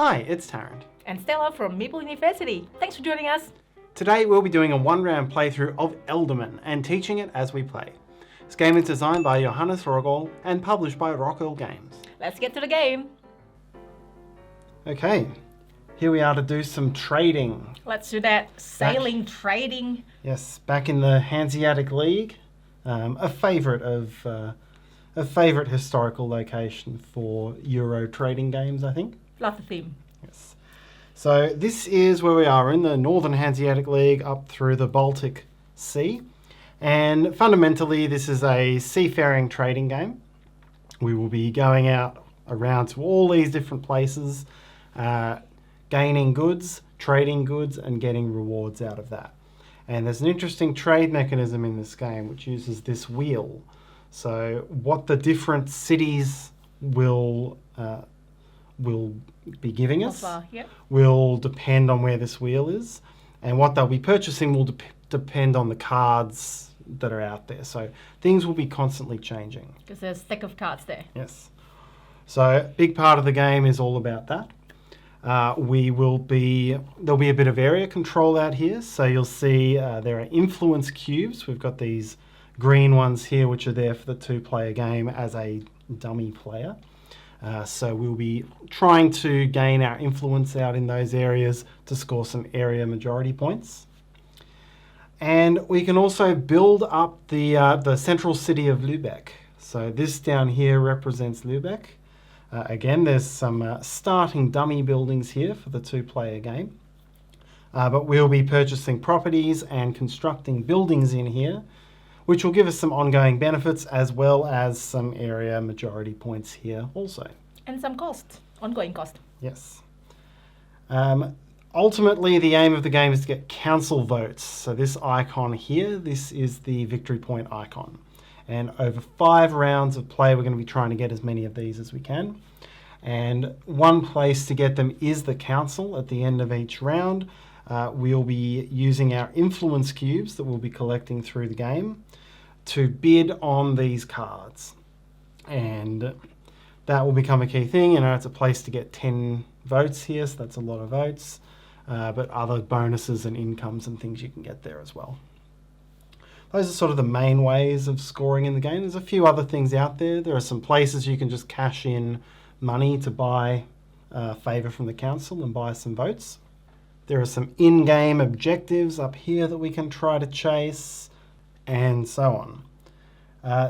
Hi, it's Tarrant. And Stella from Meeple University. Thanks for joining us. Today we'll be doing a one-round playthrough of Aelderman and teaching it as we play. This game is designed by Johannes Rogel and published by Rockwell Games. Let's get to the game. Okay, here we are to do some trading. Let's do that. Sailing, trading. Yes, back in the Hanseatic League, a favourite historical location for Euro trading games, I think. Love the theme. Yes. So this is where we are in the Northern Hanseatic League up through the Baltic Sea. And fundamentally, this is a seafaring trading game. We will be going out around to all these different places, gaining goods, trading goods, and getting rewards out of that. And there's an interesting trade mechanism in this game which uses this wheel. So what the different cities will be giving us will depend on where this wheel is, and what they'll be purchasing will depend on the cards that are out there. So things will be constantly changing. Because there's a stack of cards there. Yes. So a big part of the game is all about that. There'll be a bit of area control out here. So you'll see there are influence cubes. We've got these green ones here which are there for the two-player game as a dummy player. So we'll be trying to gain our influence out in those areas to score some area majority points. And we can also build up the central city of Lübeck. So this down here represents Lübeck. Again, there's some starting dummy buildings here for the two-player game. But we'll be purchasing properties and constructing buildings in here, which will give us some ongoing benefits as well as some area majority points here also. And some cost, ongoing cost. Yes. Ultimately, the aim of the game is to get council votes. So this icon here, this is the victory point icon. And over 5 rounds of play, we're going to be trying to get as many of these as we can. And one place to get them is the council at the end of each round. We'll be using our influence cubes that we'll be collecting through the game to bid on these cards. And that will become a key thing. You know, it's a place to get 10 votes here, so that's a lot of votes. But other bonuses and incomes and things you can get there as well. Those are sort of the main ways of scoring in the game. There's a few other things out there. There are some places you can just cash in money to buy favour from the council and buy some votes. There are some in-game objectives up here that we can try to chase, and so on.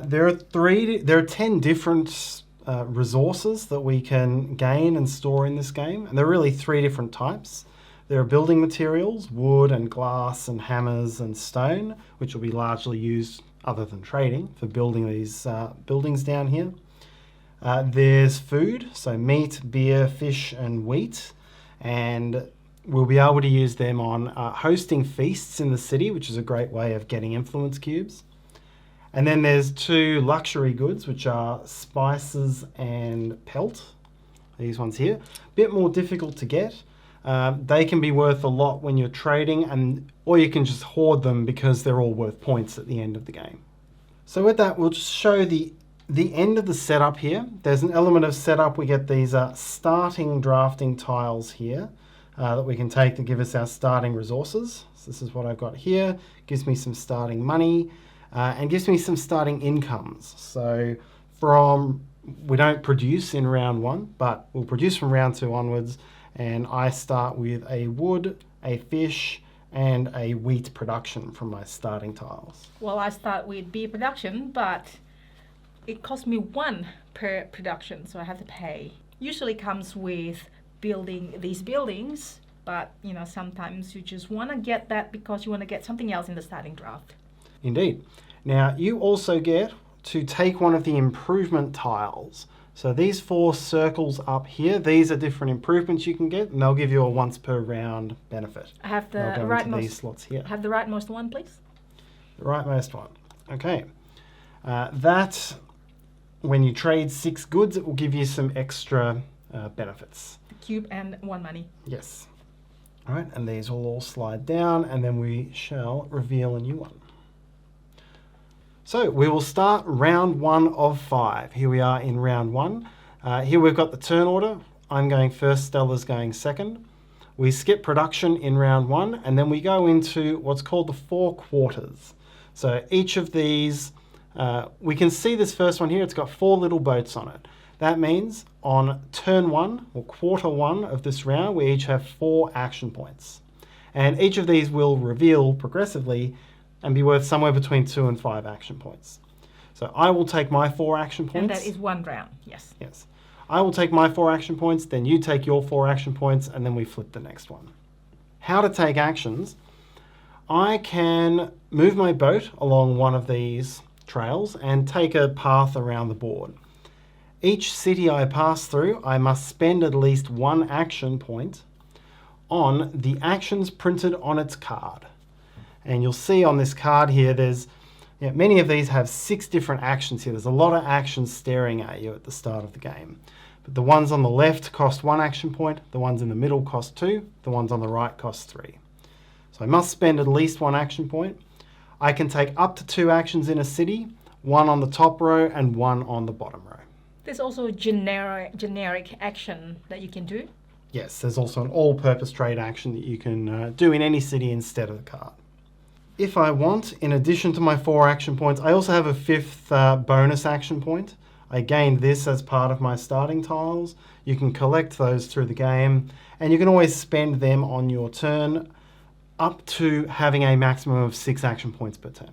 There are 10 different resources that we can gain and store in this game, and there are really 3 different types. There are building materials, wood and glass and hammers and stone, which will be largely used, other than trading, for building these buildings down here. There's food, so meat, beer, fish and wheat, and we'll be able to use them on hosting feasts in the city, which is a great way of getting influence cubes. And then there's 2 luxury goods, which are spices and pelt. These ones here. A bit more difficult to get. They can be worth a lot when you're trading, or you can just hoard them because they're all worth points at the end of the game. So with that, we'll just show the end of the setup here. There's an element of setup. We get these starting drafting tiles here that we can take to give us our starting resources. So this is what I've got here. Gives me some starting money and gives me some starting incomes. So we don't produce in round 1, but we'll produce from round 2 onwards. And I start with a wood, a fish, and a wheat production from my starting tiles. Well, I start with beer production, but it costs me 1 per production, so I have to pay. Usually comes with building these buildings, but you know, sometimes you just want to get that because you want to get something else in the starting draft. Indeed. Now, you also get to take one of the improvement tiles. So these 4 circles up here, these are different improvements you can get, and they'll give you a once per round benefit. I have the these slots here. Have the rightmost one, please. The rightmost one. Okay. That, when you trade 6 goods, it will give you some extra benefits. The cube and 1 money. Yes. All right, and these will all slide down, and then we shall reveal a new one. So we will start round 1 of 5. Here we are in round 1. Here we've got the turn order. I'm going first, Stella's going second. We skip production in round 1, and then we go into what's called the 4 quarters. So each of these, we can see this first one here, it's got 4 little boats on it. That means on turn 1, or quarter 1 of this round, we each have 4 action points. And each of these will reveal progressively and be worth somewhere between 2 and 5 action points. So I will take my 4 action points. And that is 1 round, yes. Yes. I will take my 4 action points, then you take your 4 action points, and then we flip the next one. How to take actions. I can move my boat along one of these trails and take a path around the board. Each city I pass through, I must spend at least 1 action point on the actions printed on its card. And you'll see on this card here, many of these have 6 different actions here. There's a lot of actions staring at you at the start of the game. But the ones on the left cost 1 action point, the ones in the middle cost 2, the ones on the right cost 3. So I must spend at least 1 action point. I can take up to 2 actions in a city, 1 on the top row and 1 on the bottom row. There's also a generic action that you can do. Yes, there's also an all-purpose trade action that you can do in any city instead of the card. If I want, in addition to my 4 action points, I also have a 5th bonus action point. I gained this as part of my starting tiles. You can collect those through the game, and you can always spend them on your turn up to having a maximum of 6 action points per turn.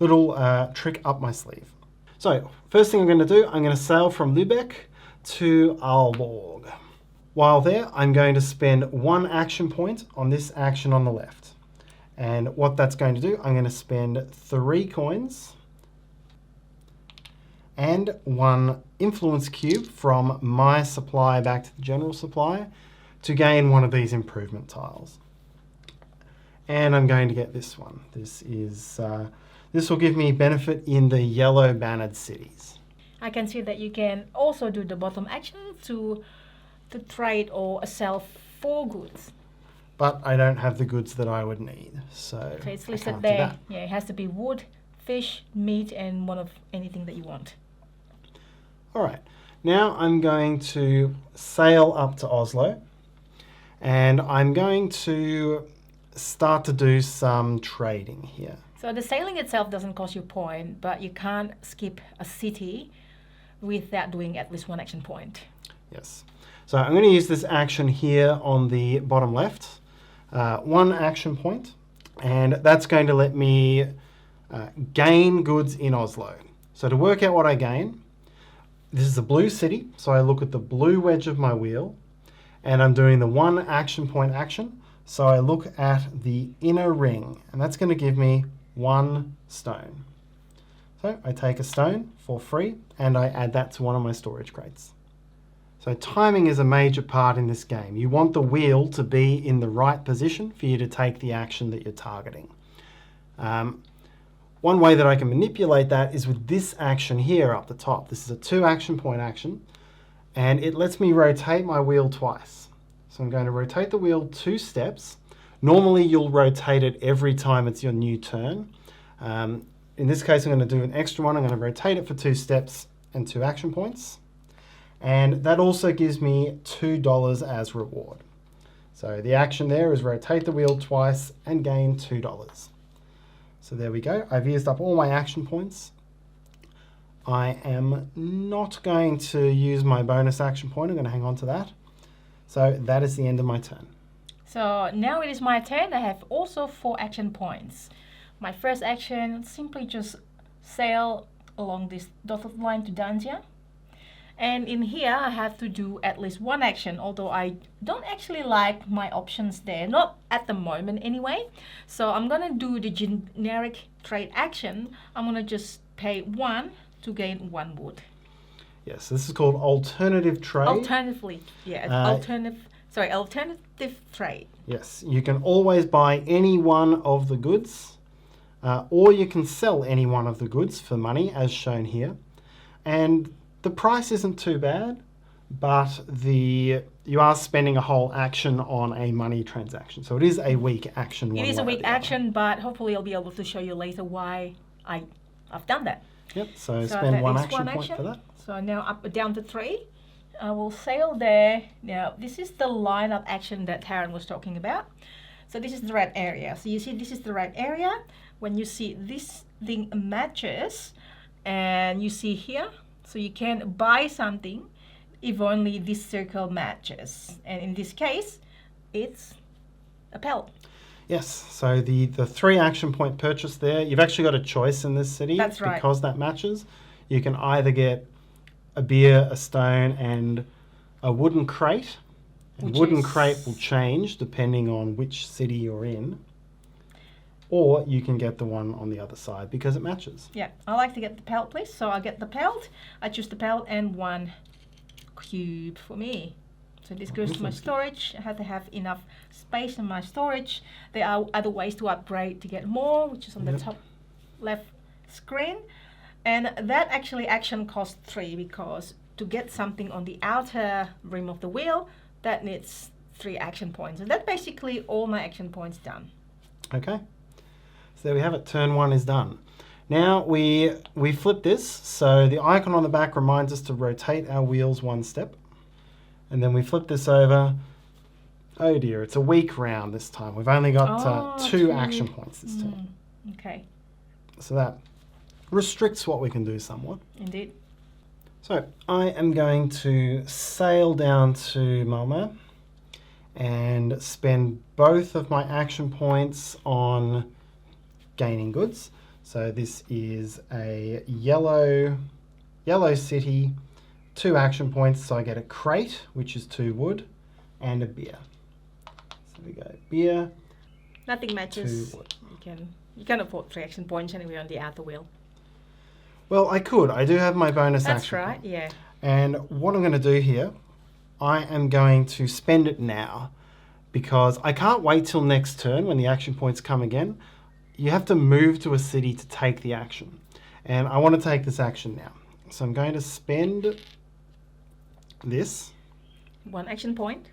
Little trick up my sleeve. So, first thing I'm going to do, I'm going to sail from Lübeck to Aalborg. While there, I'm going to spend 1 action point on this action on the left. And what that's going to do, I'm going to spend 3 coins and 1 influence cube from my supply back to the general supply to gain one of these improvement tiles. And I'm going to get this one. This will give me benefit in the yellow bannered cities. I can see that you can also do the bottom action to trade or sell 4 goods. But I don't have the goods that I would need, so it's listed there. Yeah, it has to be wood, fish, meat, and one of anything that you want. All right, now I'm going to sail up to Oslo, and I'm going to start to do some trading here. So the sailing itself doesn't cost you a point, but you can't skip a city without doing at least 1 action point. Yes. So I'm going to use this action here on the bottom left, 1 action point, and that's going to let me gain goods in Oslo. So to work out what I gain, this is a blue city, so I look at the blue wedge of my wheel, and I'm doing the 1 action point action, so I look at the inner ring, and that's going to give me 1 stone. So I take a stone for free, and I add that to one of my storage crates. So timing is a major part in this game. You want the wheel to be in the right position for you to take the action that you're targeting. One way that I can manipulate that is with this action here up the top. This is a 2 action point action, and it lets me rotate my wheel twice. So I'm going to rotate the wheel 2 steps. Normally you'll rotate it every time it's your new turn. In this case I'm going to do an extra one. I'm going to rotate it for 2 steps and 2 action points. And that also gives me $2 as reward. So the action there is rotate the wheel twice and gain $2. So there we go. I've used up all my action points. I am not going to use my bonus action point. I'm going to hang on to that. So that is the end of my turn. So now it is my turn. I have also 4 action points. My first action, simply just sail along this dotted line to Jahja. And in here I have to do at least 1 action, although I don't actually like my options there, not at the moment anyway. So I'm gonna do the generic trade action. I'm gonna just pay 1 to gain 1 wood. Yes, this is called alternative trade. Alternative trade. Yes, you can always buy any one of the goods, or you can sell any one of the goods for money, as shown here. And the price isn't too bad, but you are spending a whole action on a money transaction. So it is a weak action. It is a weak action, but hopefully I'll be able to show you later why I've done that. Yep, so spend 1 action point for that. So now up down to 3. I will sail there. Now, this is the line-up action that Tarrant was talking about. So this is the red area. So you see this is the red area. When you see this thing matches, and you see here, so you can buy something if only this circle matches. And in this case, it's a pelt. Yes, so the 3 action point purchase there, you've actually got a choice in this city. That's right. Because that matches. You can either get a beer, a stone, and a wooden crate. And wooden crate will change depending on which city you're in. Or you can get the one on the other side because it matches. Yeah, I like to get the pelt, please. So I get the pelt. I choose the pelt and 1 cube for me. So this goes to my storage. I have to have enough space in my storage. There are other ways to upgrade to get more, which is on the top left screen. And that actually action costs 3 because to get something on the outer rim of the wheel, that needs 3 action points. And that's basically all my action points done. Okay. So there we have it. Turn 1 is done. Now we flip this. So the icon on the back reminds us to rotate our wheels 1 step. And then we flip this over. Oh dear, it's a weak round this time. We've only got 2 action points this turn. Okay. So that restricts what we can do somewhat. Indeed. So I am going to sail down to Malmö and spend both of my action points on gaining goods. So this is a yellow city, 2 action points. So I get a crate, which is 2 wood, and a beer. So we go beer. Nothing matches. 2 wood. You can afford 3 action points anyway on the outer wheel. Well, I could. I do have my bonus action. That's right, yeah. And what I'm going to do here, I am going to spend it now because I can't wait till next turn when the action points come again. You have to move to a city to take the action. And I want to take this action now. So I'm going to spend this. 1 action point.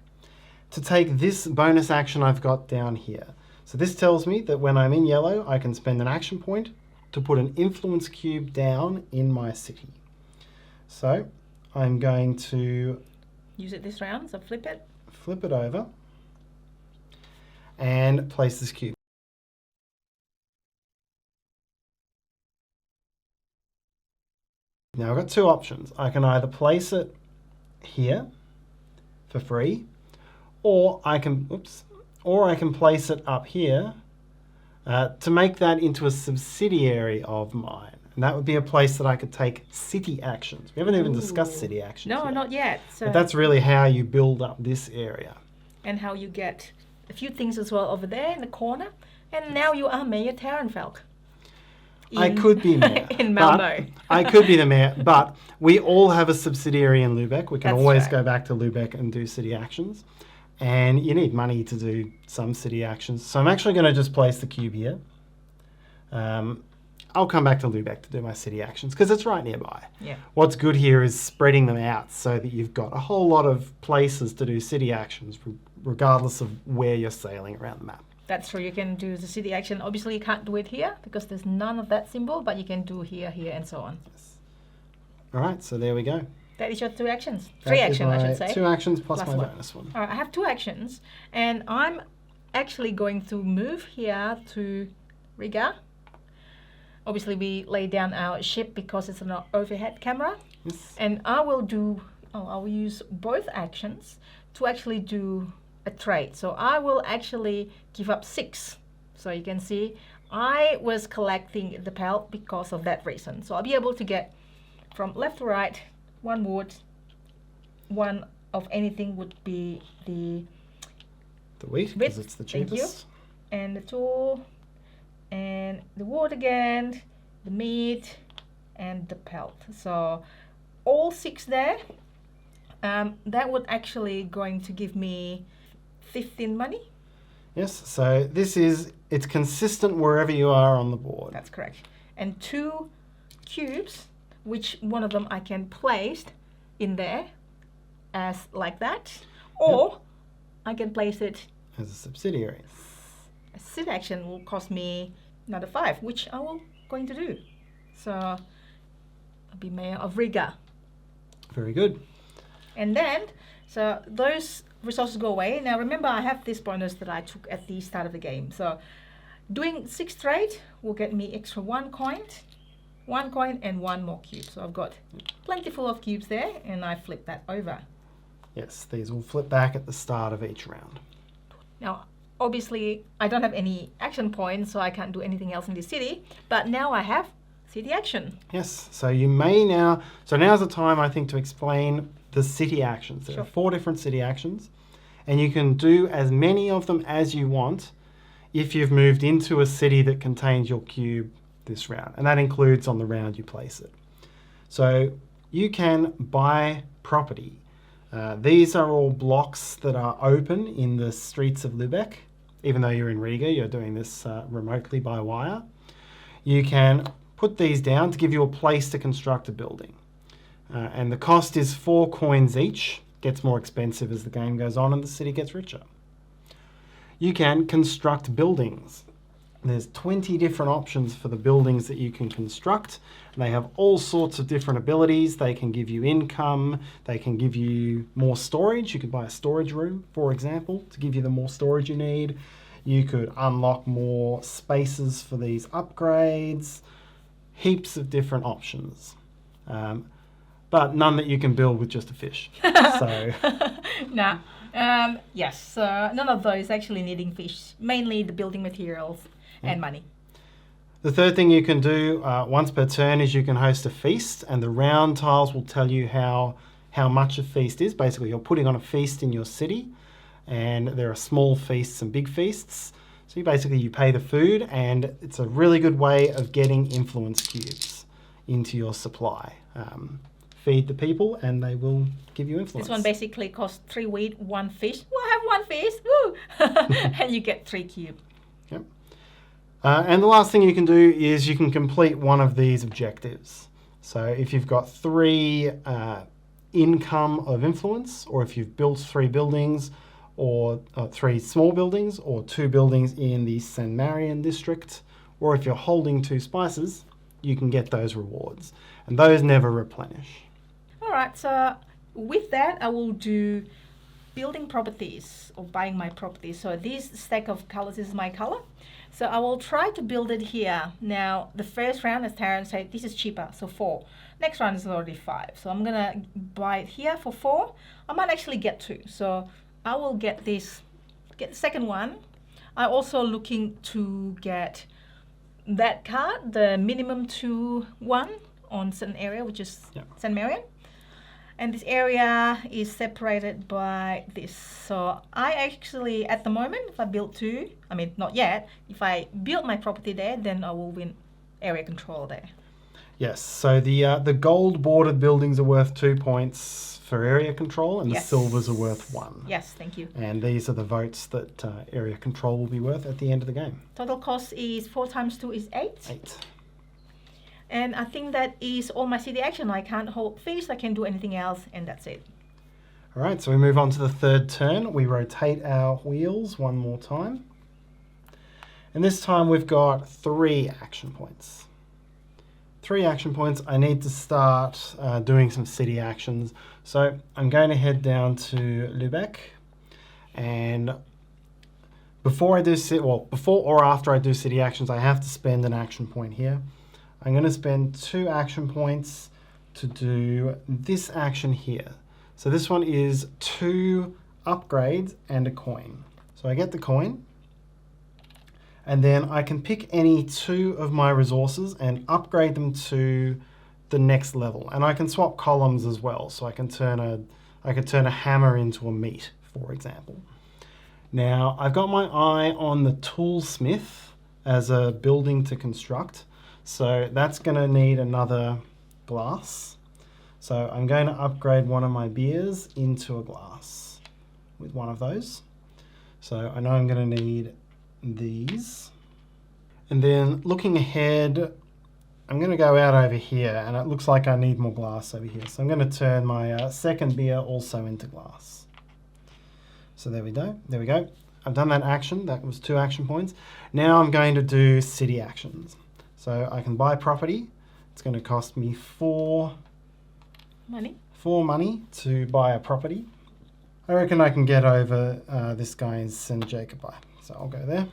To take this bonus action I've got down here. So this tells me that when I'm in yellow, I can spend an action point to put an influence cube down in my city. So I'm going to use it this round, so flip it over and place this cube. Now I've got 2 options. I can either place it here for free, or I can place it up here to make that into a subsidiary of mine. And that would be a place that I could take city actions. We haven't even discussed city actions No, yet. not yet. So but that's really how you build up this area. And how you get a few things as well over there in the corner. And now you are Mayor Tarrant, Falcke. I could be mayor. In Malmö. I could be the mayor, but we all have a subsidiary in Lübeck. We can That's always right. go back to Lübeck and do city actions. And you need money to do some city actions. So I'm actually going to just place the cube here. I'll come back to Lübeck to do my city actions because it's right nearby. Yeah. What's good here is spreading them out so that you've got a whole lot of places to do city actions regardless of where you're sailing around the map. That's true. You can do the city action. Obviously, you can't do it here because there's none of that symbol, but you can do here, here, and so on. Yes. All right, so there we go. That is your 2 actions. That 3 is actions, I should say. 2 actions plus my one. bonus one. All right, I have 2 actions, and I'm actually going to move here to Riga. Obviously, we lay down our ship because it's an overhead camera. Yes. And I will use both actions to actually do a trade. So I will actually give up 6. So you can see I was collecting the pelt because of that reason. So I'll be able to get from left to right 1 wood. 1 of anything would be the wheat, because it's the cheapest. Thank you. And the tool, and the wood again, the meat, and the pelt. So all 6 there. That would actually going to give me 15 money. Yes, so it's consistent wherever you are on the board. That's correct. And 2 cubes, which one of them I can place in there as like that, or I can place it as a subsidiary. A sit action will cost me another 5, which I will going to do. So I'll be mayor of Riga. Very good. And then, so those resources go away. Now remember, I have this bonus that I took at the start of the game. So doing 6 trade will get me extra 1 coin, and 1 more cube. So I've got plenty full of cubes there, and I flip that over. Yes, these will flip back at the start of each round. Now, obviously, I don't have any action points, so I can't do anything else in this city. But now I have city action. Yes, so you may now... So now's the time, I think, to explain the city actions. There are 4 different city actions, and you can do as many of them as you want if you've moved into a city that contains your cube this round, and that includes on the round you place it. So you can buy property. These are all blocks that are open in the streets of Lübeck. Even though you're in Riga, you're doing this remotely by wire. You can put these down to give you a place to construct a building. And the cost is 4 coins each. Gets more expensive as the game goes on and the city gets richer. You can construct buildings. There's 20 different options for the buildings that you can construct. And they have all sorts of different abilities. They can give you income. They can give you more storage. You could buy a storage room, for example, to give you the more storage you need. You could unlock more spaces for these upgrades. Heaps of different options. But none that you can build with just a fish. So. Nah. Yes, none of those actually needing fish. Mainly the building materials and money. The third thing you can do once per turn is you can host a feast, and the round tiles will tell you how much a feast is. Basically, you're putting on a feast in your city, and there are small feasts and big feasts. So you pay the food, and it's a really good way of getting influence cubes into your supply. Feed the people, and they will give you influence. This one basically costs 3 wheat, 1 fish. Well, I have 1 fish, woo! And you get 3 cube. Yep. And the last thing you can do is you can complete one of these objectives. So if you've got 3 income of influence, or if you've built 3 buildings, or 3 small buildings, or 2 buildings in the San Marian district, or if you're holding 2 spices, you can get those rewards. And those never replenish. All right, so with that, I will do building properties or buying my properties. So this stack of colors is my color. So I will try to build it here. Now, the first round, as Tarrant said, this is cheaper, so 4. Next round is already 5. So I'm gonna buy it here for 4. I might actually get 2. So I will get the second one. I'm also looking to get that card, the minimum 2-1 on certain area, which is San Marian. And this area is separated by this. So I actually, at the moment, if I build 2, I mean, not yet, if I build my property there, then I will win area control there. Yes, so the gold bordered buildings are worth 2 points for area control, and the silvers are worth 1. Yes, thank you. And these are the votes that area control will be worth at the end of the game. Total cost is 4 times 2 is 8. 8. And I think that is all my city action. I can't hold feast, I can't do anything else, and that's it. All right, so we move on to the third turn. We rotate our wheels one more time. And this time we've got 3 action points. 3 action points. I need to start doing some city actions. So I'm going to head down to Lübeck, and before or after I do city actions, I have to spend an action point here. I'm going to spend 2 action points to do this action here. So this one is 2 upgrades and a coin. So I get the coin, and then I can pick any 2 of my resources and upgrade them to the next level. And I can swap columns as well. So I can turn a hammer into a meat, for example. Now I've got my eye on the toolsmith as a building to construct. So that's going to need another glass. So I'm going to upgrade one of my beers into a glass with one of those. So I know I'm going to need these. And then looking ahead, I'm going to go out over here, and it looks like I need more glass over here. So I'm going to turn my second beer also into glass. So there we go. There we go. I've done that action. That was 2 action points. Now I'm going to do city actions. So I can buy property. It's going to cost me 4 4 money to buy a property. I reckon I can get over this guy and send Jacob by. So I'll go there.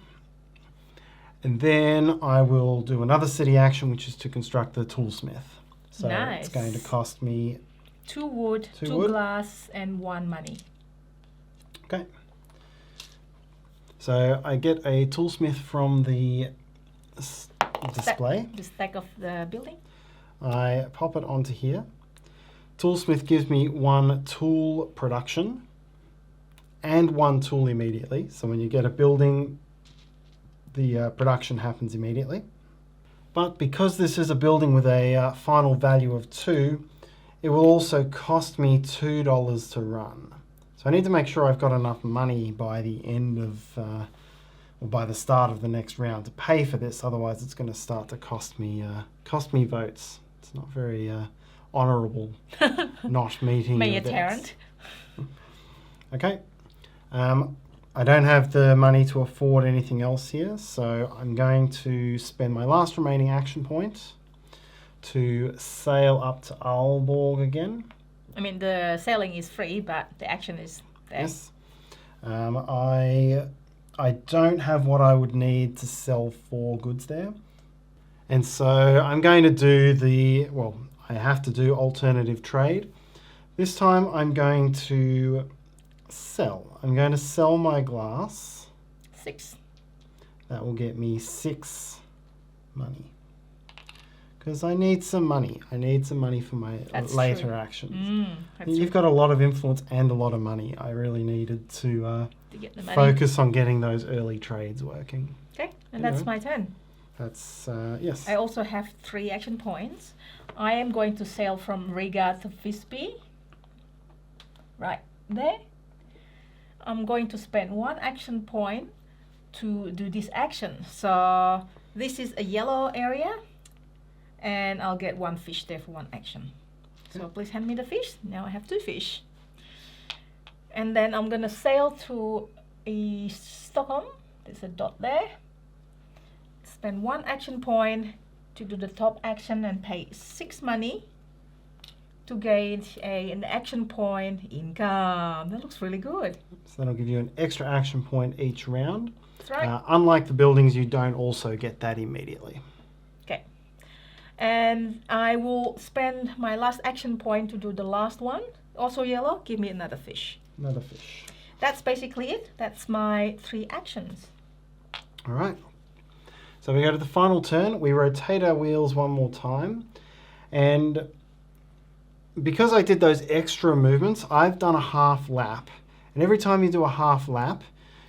And then I will do another city action, which is to construct the toolsmith. So Nice. it's going to cost me 2 wood, 2 wood. glass, and 1 money. Okay. So I get a toolsmith from the display. The stack of the building. I pop it onto here. Toolsmith gives me 1 tool production and 1 tool immediately. So when you get a building, the production happens immediately. But because this is a building with a final value of 2, it will also cost me $2 to run. So I need to make sure I've got enough money by the end of, or by the start of the next round to pay for this. Otherwise, it's going to start to cost me votes. It's not very honourable not meeting Mayor your debts. Tarrant. Okay. I don't have the money to afford anything else here, so I'm going to spend my last remaining action point to sail up to Aalborg again. I mean, the sailing is free, but the action is there. Yes. I don't have what I would need to sell 4 goods there. And so I'm going to do I have to do alternative trade. This time I'm going to sell. I'm going to sell my glass. 6. That will get me 6 money. Because I need some money. I need some money for my That's later true. actions. That's You've got a lot of influence and a lot of money. I really needed to to get the money. focus on getting those early trades working. Okay, and You that's know. my turn. That's, yes. I also have 3 action points. I am going to sail from Riga to Visby. Right there. I'm going to spend 1 action point to do this action. So this is a yellow area, and I'll get 1 fish there for 1 action. So please hand me the fish. Now I have 2 fish. And then I'm gonna sail to Stockholm. There's a dot there. Spend 1 action point to do the top action and pay 6 money to gain an action point income. That looks really good. So that'll give you an extra action point each round. That's right. Unlike the buildings, you don't also get that immediately. Okay. And I will spend my last action point to do the last one. Also yellow. Give me another fish. Another fish. That's basically it. That's my 3 actions. All right. So we go to the final turn. We rotate our wheels 1 more time. And because I did those extra movements, I've done a half lap. And every time you do a half lap,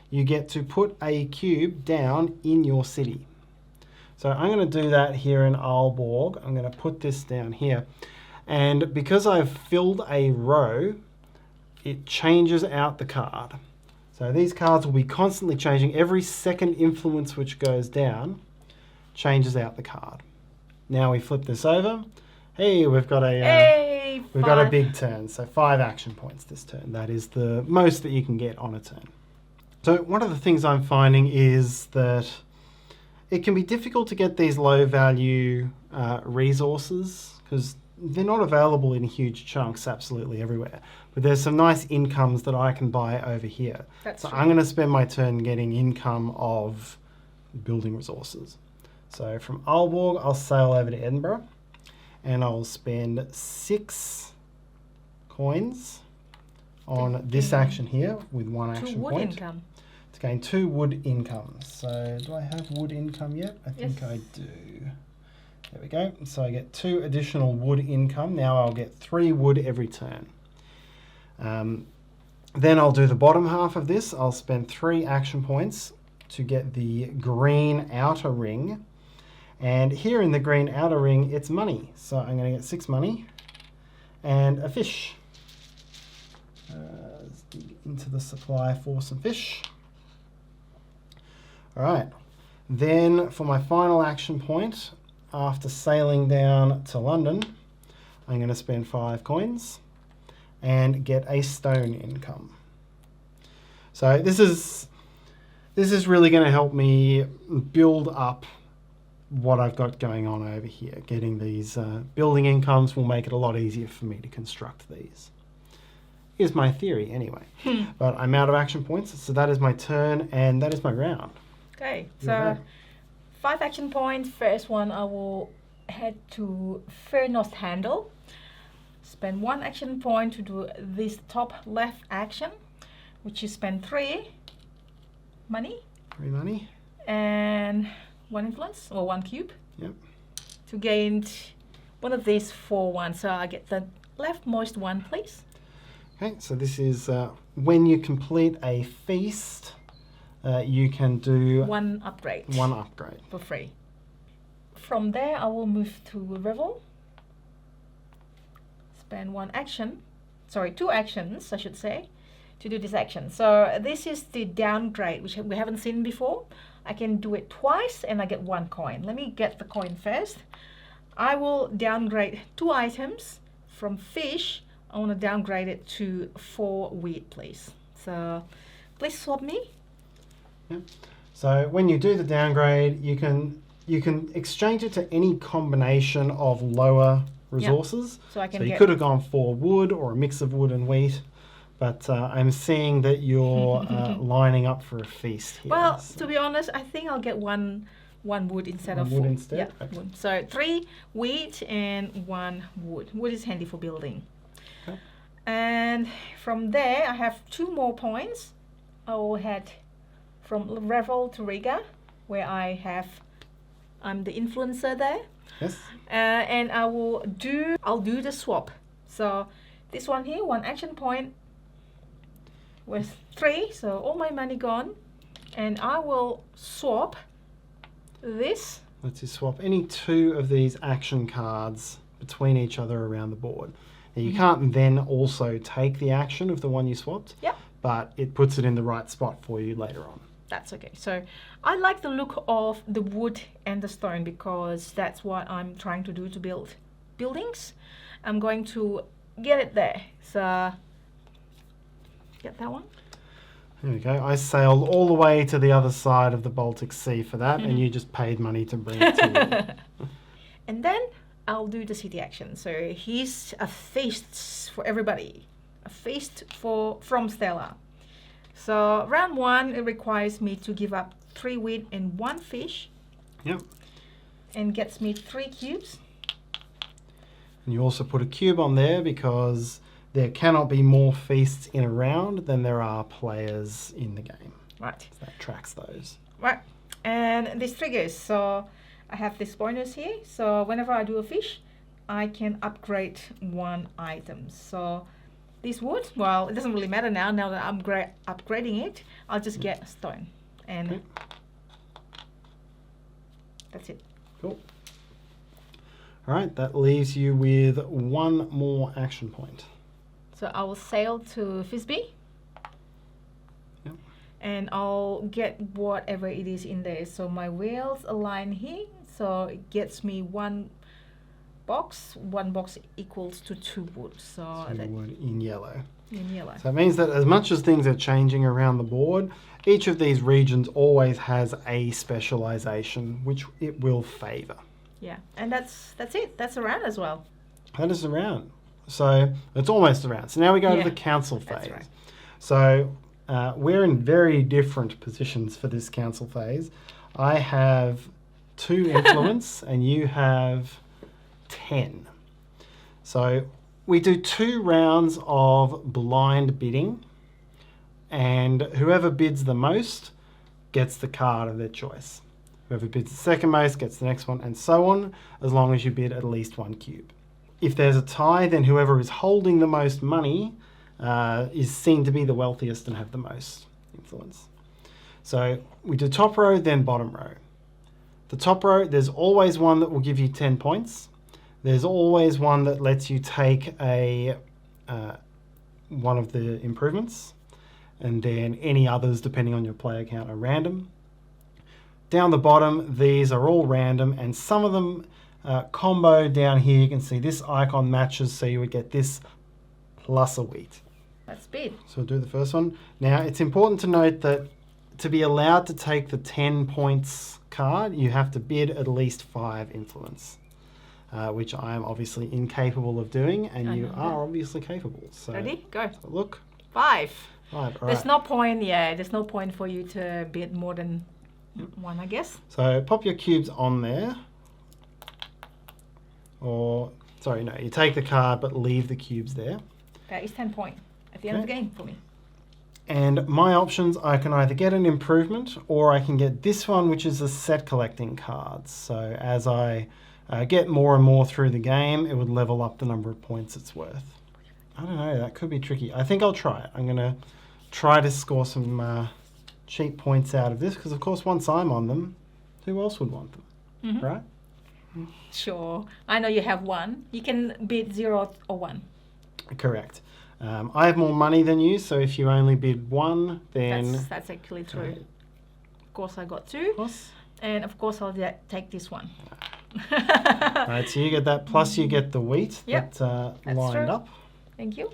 you get to put a cube down in your city. So I'm going to do that here in Aalborg. I'm going to put this down here. And because I've filled a row, it changes out the card. So these cards will be constantly changing. Every second influence which goes down changes out the card. Now we flip this over. Hey, we've got a we've got a big turn. So 5 action points this turn. That is the most that you can get on a turn. So one of the things I'm finding is that it can be difficult to get these low value resources because they're not available in huge chunks absolutely everywhere. But there's some nice incomes that I can buy over here. That's so true. I'm going to spend my turn getting income of building resources. So from Aalborg, I'll sail over to Edinburgh and I'll spend 6 coins on this action here with 1 2 action wood point income. to gain 2 wood income. So do I have wood income yet? I think Yes. I do. There we go. So I get 2 additional wood income. Now I'll get 3 wood every turn. Then I'll do the bottom half of this. I'll spend 3 action points to get the green outer ring. And here in the green outer ring, it's money. So I'm going to get 6 money and a fish. Let's dig into the supply for some fish. All right. Then for my final action point, after sailing down to London, I'm going to spend 5 coins and get a stone income. So this is really going to help me build up what I've got going on over here. Getting these building incomes will make it a lot easier for me to construct these. Is my theory anyway. But I'm out of action points, so that is my turn and that is my round. Okay, so 5 action points. First one, I will head to Fair North Handle. Spend 1 action point to do this top left action, which is spend 3 money. 3 money. And 1 influence, or 1 cube. Yep. To gain one of these 4 ones. So I get the leftmost one, please. Okay, so this is when you complete a feast, you can do 1 upgrade. 1 upgrade. For free. From there, I will move to Revel. Spend 1 action, sorry, 2 actions, I should say, to do this action. So this is the downgrade, which we haven't seen before. I can do it twice and I get 1 coin. Let me get the coin first. I will downgrade 2 items from fish. I want to downgrade it to 4 wheat, please. So please swap me. Yep. So when you do the downgrade, you can exchange it to any combination of lower resources. Yep. So I can you could have gone for wood or a mix of wood and wheat, but I'm seeing that you're lining up for a feast here. Well, so. to be honest, I think I'll get one wood instead of 4. Wood instead? Yeah, Okay. wood. So 3 wheat and 1 wood. Wood is handy for building. Okay. And from there, I have 2 more points. I will head from Revel to Riga, where I'm the influencer there. Yes. And I'll do the swap. So this one here, 1 action point with 3, so all my money gone, and I will swap this. Let's just swap any 2 of these action cards between each other around the board. Now you can't then also take the action of the one you swapped, but it puts it in the right spot for you later on. That's okay. So I like the look of the wood and the stone because that's what I'm trying to do to build buildings. I'm going to get it there. So get that one. There we go. I sailed all the way to the other side of the Baltic Sea for that, and you just paid money to bring it to me. And then I'll do the city action. So here's a feast for everybody. A feast from Stella. So round 1, it requires me to give up 3 wheat and 1 fish. Yep. And gets me 3 cubes. And you also put a cube on there because there cannot be more feasts in a round than there are players in the game. Right. So that tracks those. Right. And this triggers. So I have this bonus here. So whenever I do a fish, I can upgrade 1 item. So this wood, well, it doesn't really matter now that I'm upgrading it. I'll just get a stone. And that's it. Cool. All right, that leaves you with 1 more action point. So I will sail to Fisby. Yep. And I'll get whatever it is in there. So my wheels align here. So it gets me 1 box. 1 box equals to 2 wood. So 2 wood in yellow. In yellow. So it means that as much as things are changing around the board, each of these regions always has a specialization which it will favor. Yeah, and that's it. That's a round as well. That is the round. So it's almost a round. So now we go to the council phase. That's right. So we're in very different positions for this council phase. I have 2 influence and you have 10. So we do 2 rounds of blind bidding, and whoever bids the most gets the card of their choice. Whoever bids the second most gets the next one, and so on, as long as you bid at least 1 cube. If there's a tie, then whoever is holding the most money is seen to be the wealthiest and have the most influence. So we do top row, then bottom row. The top row, there's always one that will give you 10 points. There's always one that lets you take one of the improvements, and then any others, depending on your player count, are random. Down the bottom, these are all random, and some of them combo down here. You can see this icon matches, so you would get this plus a wheat. That's bid. So we'll do the first one. Now, it's important to note that to be allowed to take the 10 points card, you have to bid at least 5 influence, which I am obviously incapable of doing, and you are obviously capable. So ready? Go. Look. 5. 5. All There's right. no point. Yeah, there's no point for you to bid more than 1, I guess. So pop your cubes on there. Or, sorry, no, you take the card but leave the cubes there. That is 10 points at the end of the game for me. And my options, I can either get an improvement or I can get this one, which is a set collecting cards. So as I get more and more through the game, it would level up the number of points it's worth. I don't know, that could be tricky. I think I'll try it. I'm going to try to score some cheap points out of this, because of course once I'm on them, who else would want them, right? Sure. I know you have 1. You can bid 0 or 1. Correct. I have more money than you, so if you only bid 1, then... That's actually true. Of course I got 2. And of course I'll take this one. Right, so you get that, plus you get the wheat that lined up. Thank you.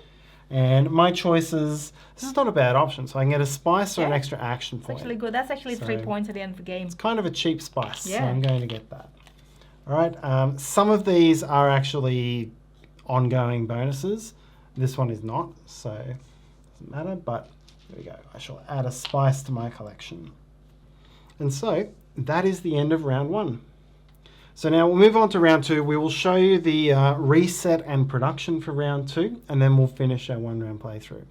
And my choices, this is not a bad option, so I can get a spice or an extra action point. It's actually good. That's actually 3 points at the end of the game. It's kind of a cheap spice, so I'm going to get that. All right, some of these are actually ongoing bonuses. This one is not, so it doesn't matter, but there we go. I shall add a spice to my collection. And so that is the end of round 1. So now we'll move on to round 2. We will show you the reset and production for round 2, and then we'll finish our 1-round playthrough.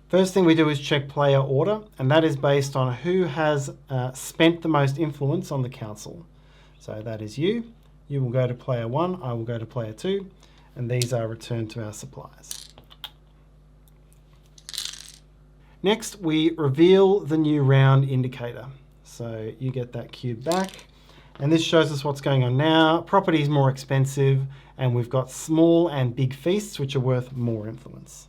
First thing we do is check player order, and that is based on who has spent the most influence on the council. So that is you. You will go to player 1, I will go to player 2, and these are returned to our supplies. Next, we reveal the new round indicator. So you get that cube back, and this shows us what's going on now. Property is more expensive, and we've got small and big feasts, which are worth more influence.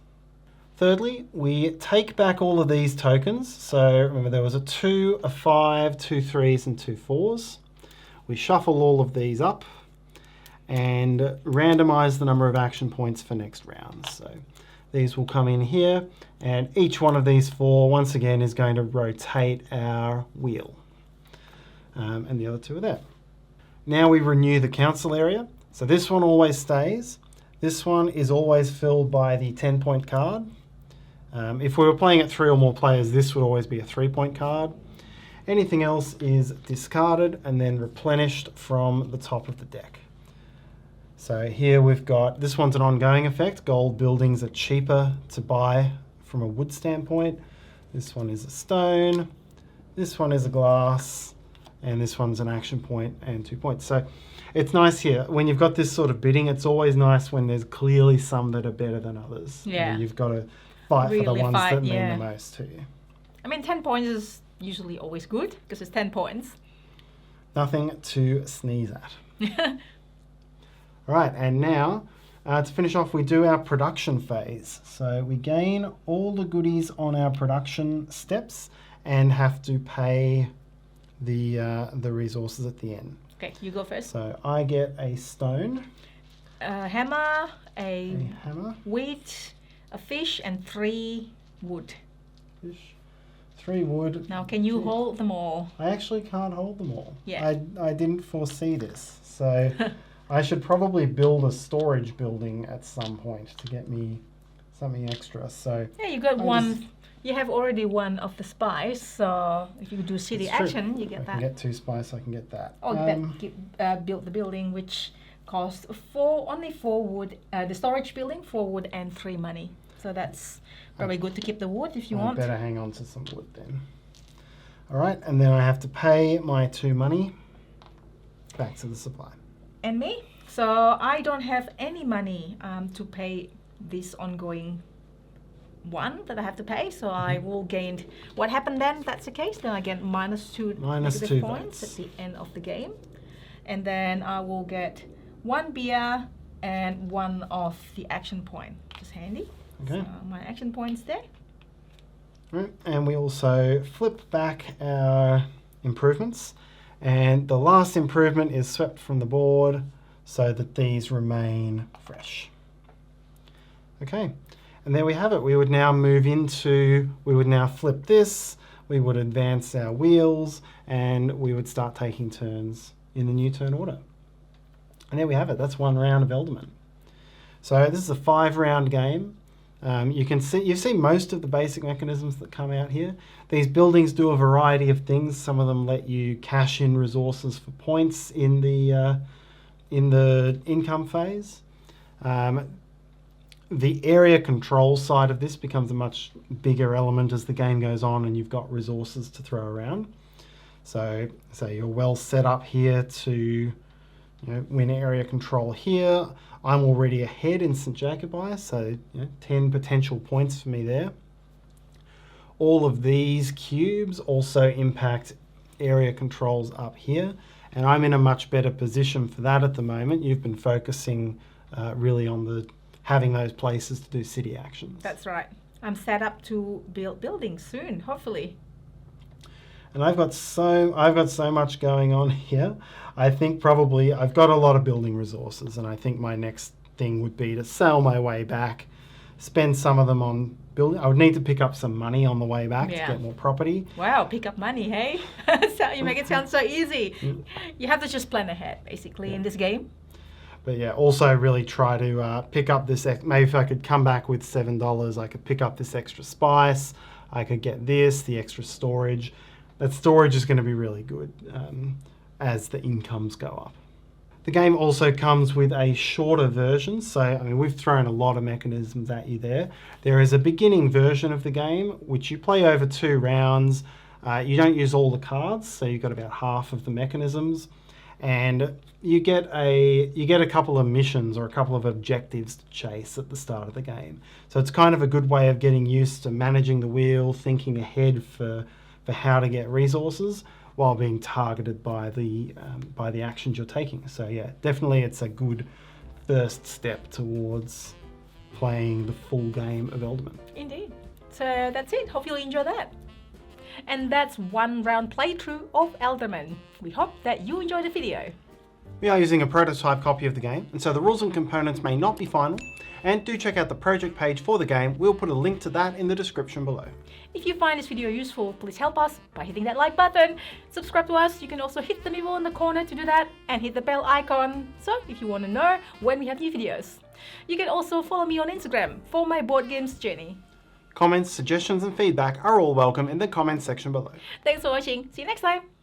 Thirdly, we take back all of these tokens. So remember, there was a 2, a 5, 2 3s, and 2 4s. We shuffle all of these up and randomize the number of action points for next round. So these will come in here, and each one of these 4, once again, is going to rotate our wheel. And the other 2 are there. Now we renew the council area. So this one always stays. This one is always filled by the 10-point card. If we were playing at 3 or more players, this would always be a 3-point card. Anything else is discarded and then replenished from the top of the deck. So here we've got, this one's an ongoing effect. Gold buildings are cheaper to buy from a wood standpoint. This one is a stone. This one is a glass. And this one's an action point and 2 points. So it's nice here. When you've got this sort of bidding, it's always nice when there's clearly some that are better than others. Yeah. You've got to fight for the ones that mean yeah. the most to you. I mean, 10 points is usually always good because it's 10 points. Nothing to sneeze at. All right, and now to finish off, we do our production phase. So we gain all the goodies on our production steps and have to pay the resources at the end. Okay, you go first. So I get a stone, A hammer, a hammer, wheat, a fish, and 3 wood. fish, 3 wood. Now, can you hold them all? I actually can't hold them all. Yeah. I didn't foresee this. So I should probably build a storage building at some point to get me something extra. So yeah, you got one. You have already one of the spice, so if you do city action, you get I that. can get 2 spice, I can get that. Or build the building, which costs only 4 wood. The storage building, 4 wood and 3 money. So that's probably good to keep the wood if you want. Better hang on to some wood then. All right, and then I have to pay my 2 money back to the supply. And me? So I don't have any money to pay this ongoing one that I have to pay, so I will gain. What happened then? That's the case. Then I get -2 negative points at the end of the game, and then I will get 1 beer and 1 of the action point. Just handy. Okay. So my action points there. Right, and we also flip back our improvements, and the last improvement is swept from the board so that these remain fresh. Okay. And there we have it. We would now flip this. we would advance our wheels, and we would start taking turns in the new turn order. And there we have it. That's one round of Aelderman. So this is a 5-round game. You've seen most of the basic mechanisms that come out here. These buildings do a variety of things. Some of them let you cash in resources for points in the income phase. The area control side of this becomes a much bigger element as the game goes on and you've got resources to throw around. So you're well set up here to win area control here. I'm already ahead in St. Jacobi, so 10 potential points for me there. All of these cubes also impact area controls up here, and I'm in a much better position for that at the moment. You've been focusing really on having those places to do city actions. That's right. I'm set up to build buildings soon, hopefully. And I've got so much going on here. I think probably I've got a lot of building resources, and I think my next thing would be to sell my way back, spend some of them on building. I would need to pick up some money on the way back to get more property. Wow, pick up money, hey? So you make it sound so easy. You have to just plan ahead, basically, in this game. But yeah, also really try to pick up this. Maybe if I could come back with $7, I could pick up this extra spice. I could get the extra storage. That storage is going to be really good as the incomes go up. The game also comes with a shorter version, so we've thrown a lot of mechanisms at you there. There is a beginning version of the game which you play over 2 rounds. You don't use all the cards, so you've got about half of the mechanisms, and you get a couple of missions or a couple of objectives to chase at the start of the game. So it's kind of a good way of getting used to managing the wheel, thinking ahead for how to get resources while being targeted by the actions you're taking. So yeah, definitely it's a good first step towards playing the full game of Aelderman. Indeed. So that's it. Hope you'll enjoy that. And that's 1 round playthrough of Aelderman. We hope that you enjoyed the video. We are using a prototype copy of the game, and so the rules and components may not be final. And do check out the project page for the game. We'll put a link to that in the description below. If you find this video useful, please help us by hitting that like button. Subscribe to us. You can also hit the Meeple in the corner to do that, and hit the bell icon, so if you want to know when we have new videos. You can also follow me on Instagram for my board games journey. Comments, suggestions and feedback are all welcome in the comments section below. Thanks for watching. See you next time.